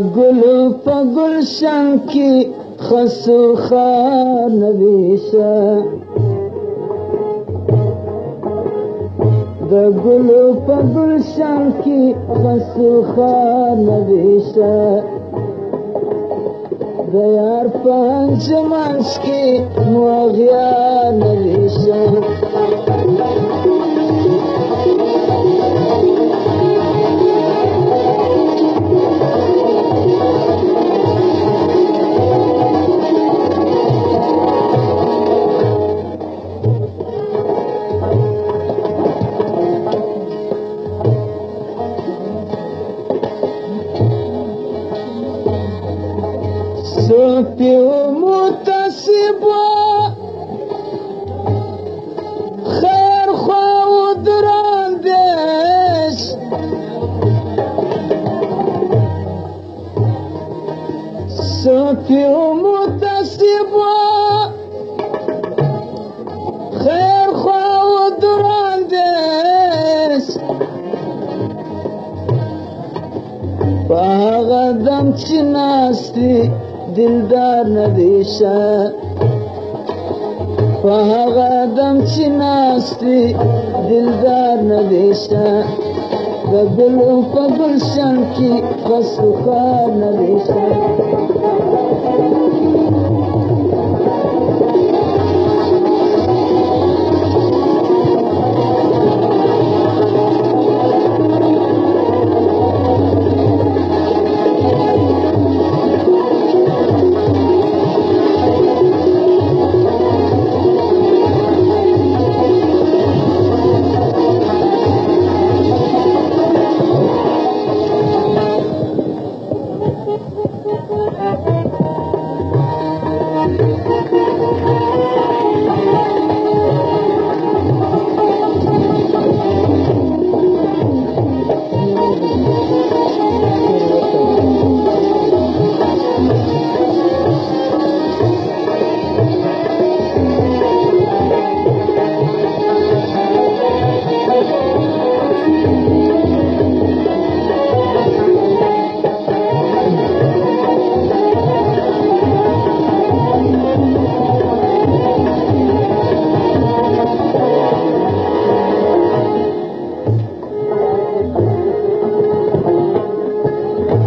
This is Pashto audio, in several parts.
گلو پا گلشن کی خسو خار ندیشه دا گلو پا گلشن کی خسو خار ندیشه دا یار پنج منش کی مواغیار ندیشه سوپیو متصیبا خیر خواه دراندش سوپیو متصیبا خیر خواه دراندش باغ دم چی ناستی دلدار ندیشه فهغه دم چی ناستی دلدار ندیشه د گلو په گلشن کی خسو خار ندیشه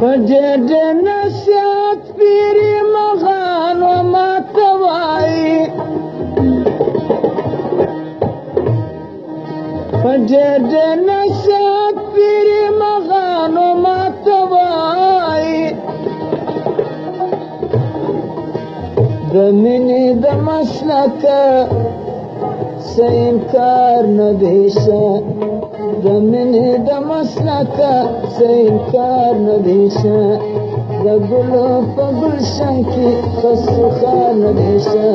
فجد نسيت بيري مغان وما تواي فجد نسيت بيري مغان وما تواي دمني دمسلك سينكار نديشه دمني دمسلك سينكار نديشه دا گلو پا گلشن کی خسو خار ندیشه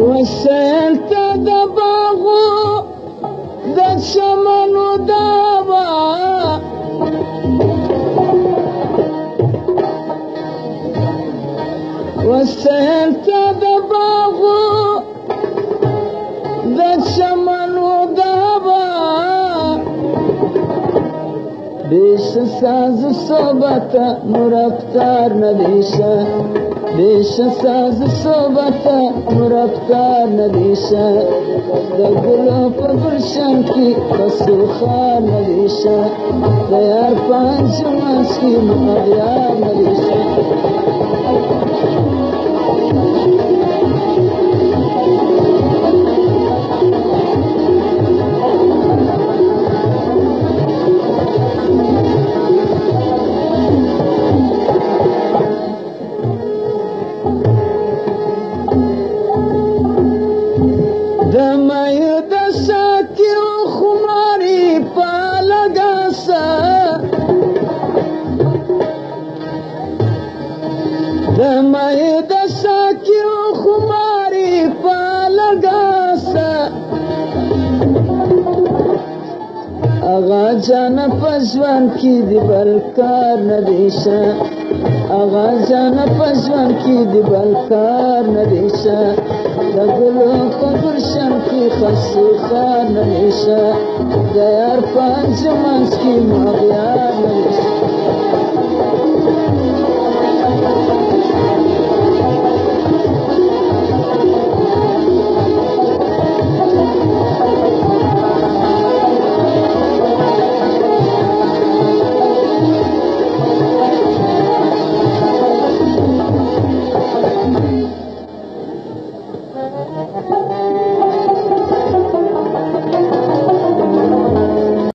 وسلت دباغو دد شمنو دابا وسلت دباغو دد شمنو دابا بیش ساز صحبت مرفتار ندیشه بیش ساز صحبت مرفتار ندیشه دا گلو پر گلشن کی خسو خار ندیشه دا یار پنج منش کی مغیار ندیشه آغا جان پژوند کی دی بلکار ندیشه آغا جان پژوند کی دی بلکار ندیشه د ګلو په ګلشن کی خسو خار ندیشه د یار پنځ منځ کی مغیار ندیشه